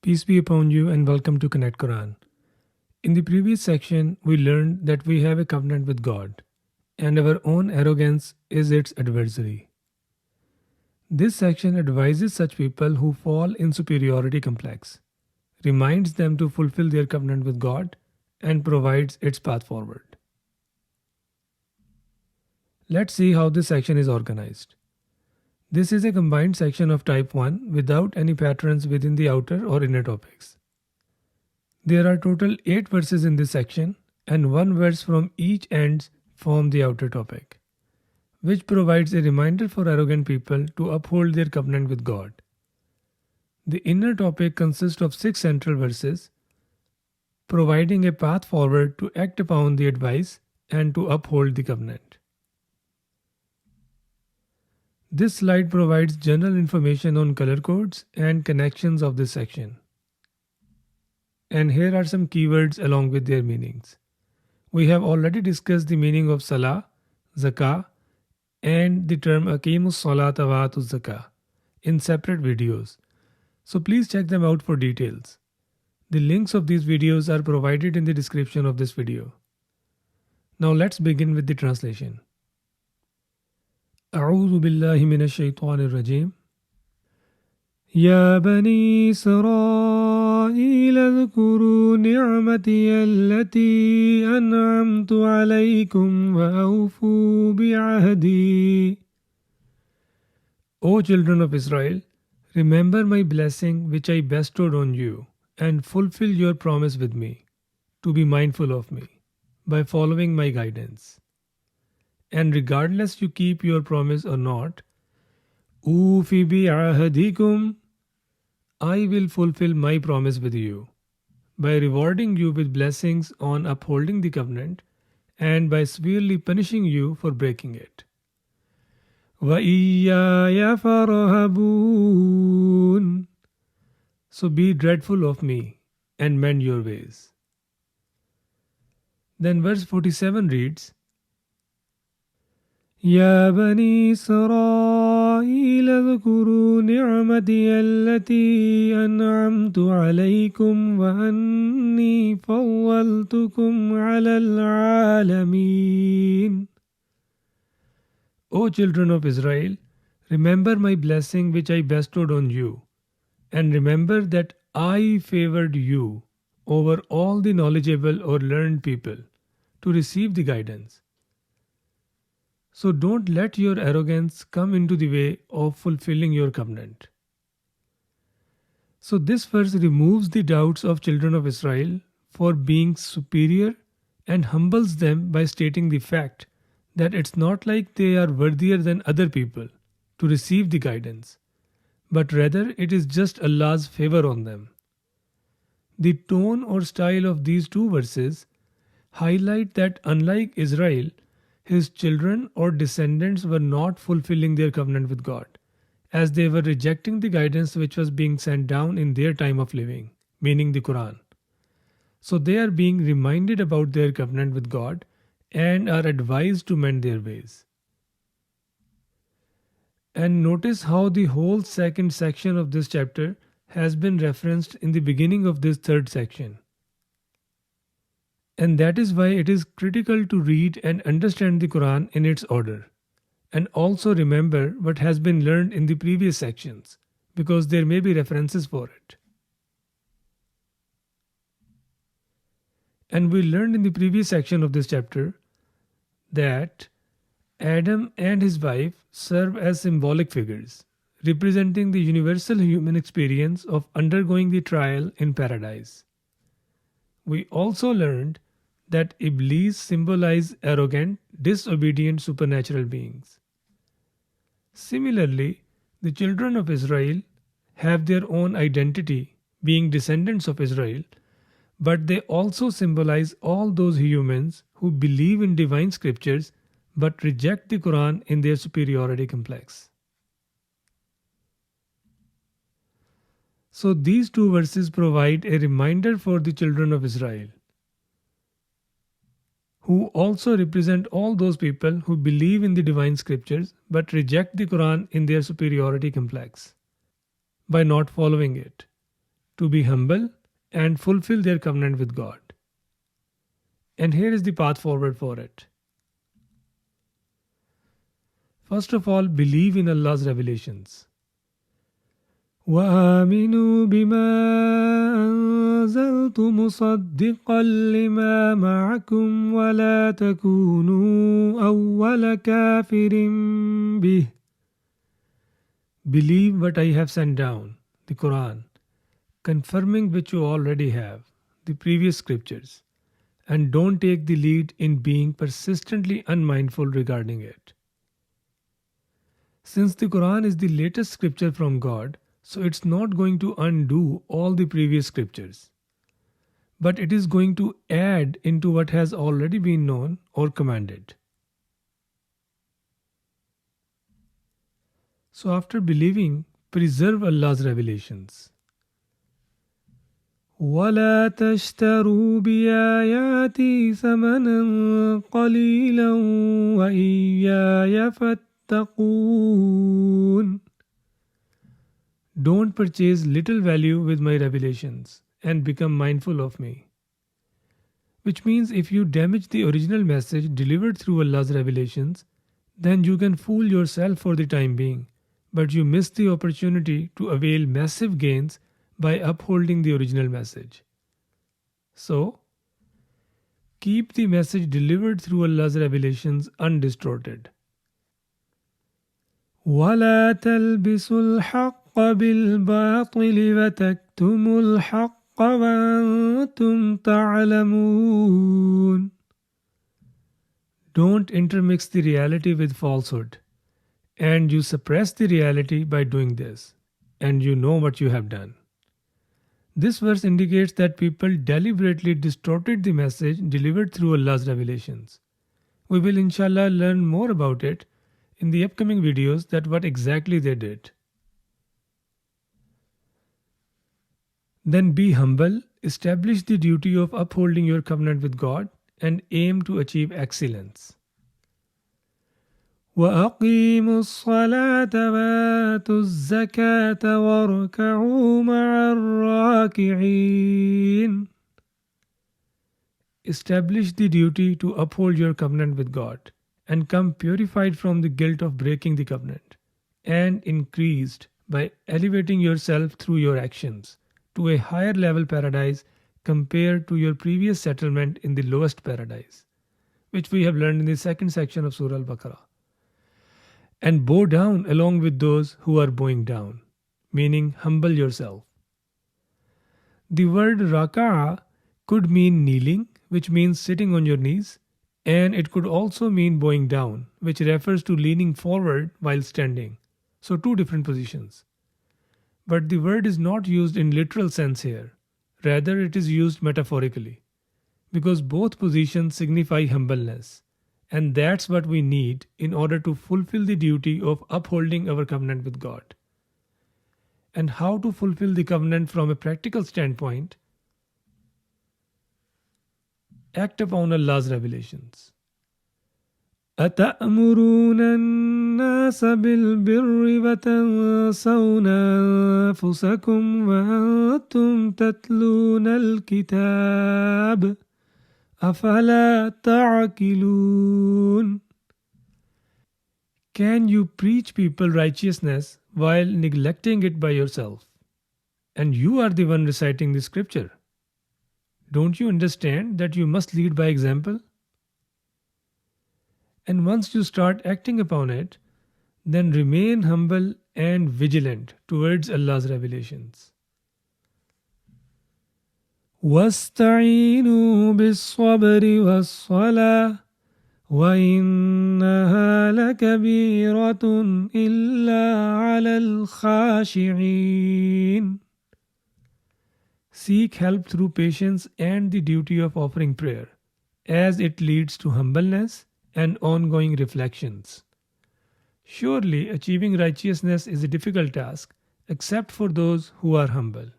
Peace be upon you and welcome to Connect Quran. In the previous section, we learned that we have a covenant with God and our own arrogance is its adversary. This section advises such people who fall in superiority complex, reminds them to fulfill their covenant with God, and provides its path forward. Let's see how this section is organized. This is a combined section of type 1 without any patterns within the outer or inner topics. There are total 8 verses in this section and one verse from each end form the outer topic, which provides a reminder for arrogant people to uphold their covenant with God. The inner topic consists of 6 central verses, providing a path forward to act upon the advice and to uphold the covenant. This slide provides general information on color codes and connections of this section. And here are some keywords along with their meanings. We have already discussed the meaning of Salah, Zakah, and the term Aqimus Salata wa Atuz Zakah in separate videos. So please check them out for details. The links of these videos are provided in the description of this video. Now let's begin with the translation. أعوذ بالله من الشيطان الرجيم يا بني إسرائيل اذكروا نعمتي التي أنعمت عليكم وأوفوا بعهدي. O children of Israel, remember my blessing which I bestowed on you and fulfill your promise with me, to be mindful of me, by following my guidance. And regardless you keep your promise or not, Ufi bi'ahadikum, I will fulfill my promise with you, by rewarding you with blessings on upholding the covenant and by severely punishing you for breaking it. وَإِيَّايَ فَارْهَبُونَ, so be dreadful of me and mend your ways. Then verse 47 reads, يا بني إسرائيل اذكروا نعمتي التي أنعمت عليكم وأني فضلتكم على العالمين. O children of Israel, remember my blessing which I bestowed on you, and remember that I favored you over all the knowledgeable or learned people to receive the guidance. So don't let your arrogance come into the way of fulfilling your covenant. So this verse removes the doubts of children of Israel for being superior and humbles them by stating the fact that it's not like they are worthier than other people to receive the guidance, but rather it is just Allah's favor on them. The tone or style of these two verses highlight that unlike Israel, his children or descendants were not fulfilling their covenant with God, as they were rejecting the guidance which was being sent down in their time of living, meaning the Quran. So they are being reminded about their covenant with God and are advised to mend their ways. And notice how the whole second section of this chapter has been referenced in the beginning of this third section. And that is why it is critical to read and understand the Quran in its order, and also remember what has been learned in the previous sections, because there may be references for it. And we learned in the previous section of this chapter that Adam and his wife serve as symbolic figures, representing the universal human experience of undergoing the trial in paradise. We also learned that Iblis symbolize arrogant, disobedient supernatural beings. Similarly, the children of Israel have their own identity, being descendants of Israel, but they also symbolize all those humans who believe in divine scriptures but reject the Quran in their superiority complex. So these two verses provide a reminder for the children of Israel, who also represent all those people who believe in the divine scriptures but reject the Quran in their superiority complex by not following it, to be humble and fulfill their covenant with God. And here is the path forward for it. First of all, believe in Allah's revelations. وآمنوا بما أنزلت مصدقا لما معكم ولا تكونوا أول كافر به. Believe what I have sent down, the Quran, confirming which you already have, the previous scriptures, and don't take the lead in being persistently unmindful regarding it. Since the Quran is the latest scripture from God, so it's not going to undo all the previous scriptures, but it is going to add into what has already been known or commanded. So after believing, preserve Allah's revelations. وَلَا تَشْتَرُوا بِآيَاتِي ثَمَنًا قَلِيلًا وَإِيَّايَ فَاتَّقُونَ. Don't purchase little value with my revelations and become mindful of me. Which means if you damage the original message delivered through Allah's revelations, then you can fool yourself for the time being, but you miss the opportunity to avail massive gains by upholding the original message. So, keep the message delivered through Allah's revelations undistorted. وَلَا تَلْبِسُوا الْحَقَّ بِالْبَاطِلِ وَتَكْتُمُوا الْحَقَّ وَأَنْتُمْ تَعْلَمُونَ. Don't intermix the reality with falsehood, and you suppress the reality by doing this, and you know what you have done. This verse indicates that people deliberately distorted the message delivered through Allah's revelations. We will inshallah learn more about it in the upcoming videos, that what exactly they did. Then be humble, establish the duty of upholding your covenant with God, and aim to achieve excellence. وَأَقِيمُوا الصَّلَاةَ وَآتُوا الزَّكَاةَ وَارْكَعُوا مَعَ الرَّاكِعِينَ. Establish the duty to uphold your covenant with God and come purified from the guilt of breaking the covenant, and increased by elevating yourself through your actions to a higher level paradise compared to your previous settlement in the lowest paradise, which we have learned in the second section of Surah Al-Baqarah. And bow down along with those who are bowing down, meaning humble yourself. The word raka'a could mean kneeling, which means sitting on your knees, and it could also mean bowing down, which refers to leaning forward while standing. So two different positions. But the word is not used in literal sense here. Rather, it is used metaphorically, because both positions signify humbleness. And that's what we need in order to fulfill the duty of upholding our covenant with God. And how to fulfill the covenant from a practical standpoint? Act upon Allah's revelations. أَتَأْمُرُونَ النَّاسَ بِالْبِرِّ وَتَنْسَوْنَ أَنفُسَكُمْ وَأَنْتُمْ تَتْلُونَ الْكِتَابَ أَفَلَا تَعْقِلُونَ. Can you preach people righteousness while neglecting it by yourself? And you are the one reciting the scripture. Don't you understand that you must lead by example? And once you start acting upon it, then remain humble and vigilant towards Allah's revelations. وَاسْتَعِينُوا بِالصَّبْرِ وَالصَّلَاةِ وَإِنَّهَا لَكَبِيرَةٌ إِلَّا عَلَى الْخَاشِعِينَ. Seek help through patience and the duty of offering prayer, as it leads to humbleness and ongoing reflections. Surely achieving righteousness is a difficult task, except for those who are humble.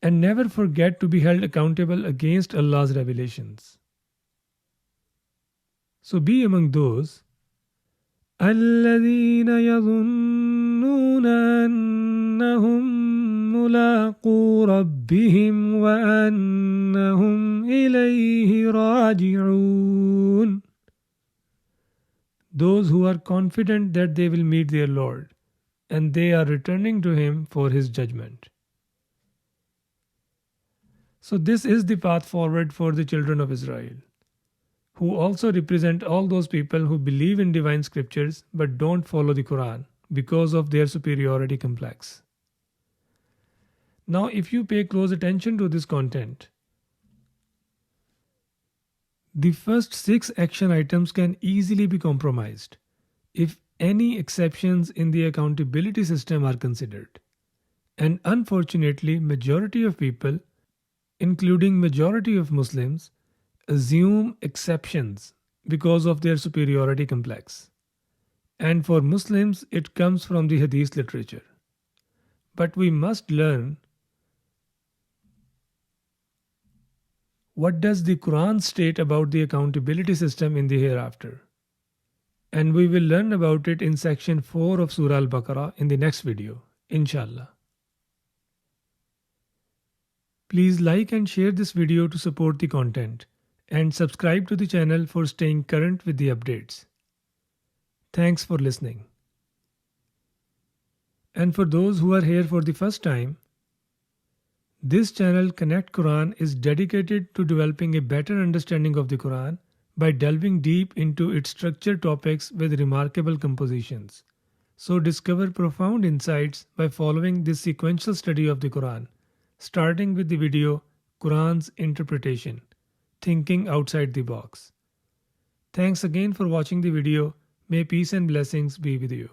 And never forget to be held accountable against Allah's revelations. So be among those الذين يظنون ملاقو ربهم وأنهم إليه راجعون. Those who are confident that they will meet their Lord and they are returning to Him for His judgment. So, this is the path forward for the children of Israel, who also represent all those people who believe in divine scriptures but don't follow the Quran because of their superiority complex. Now, if you pay close attention to this content, the first 6 action items can easily be compromised if any exceptions in the accountability system are considered. And unfortunately, majority of people, including majority of Muslims, assume exceptions because of their superiority complex. And for Muslims, it comes from the Hadith literature. But we must learn, what does the Quran state about the accountability system in the hereafter? And we will learn about it in section 4 of Surah Al-Baqarah in the next video, inshallah. Please like and share this video to support the content and subscribe to the channel for staying current with the updates. Thanks for listening. And for those who are here for the first time, this channel Connect Quran is dedicated to developing a better understanding of the Quran by delving deep into its structured topics with remarkable compositions. So discover profound insights by following this sequential study of the Quran, starting with the video Quran's Interpretation, Thinking Outside the Box. Thanks again for watching the video. May peace and blessings be with you.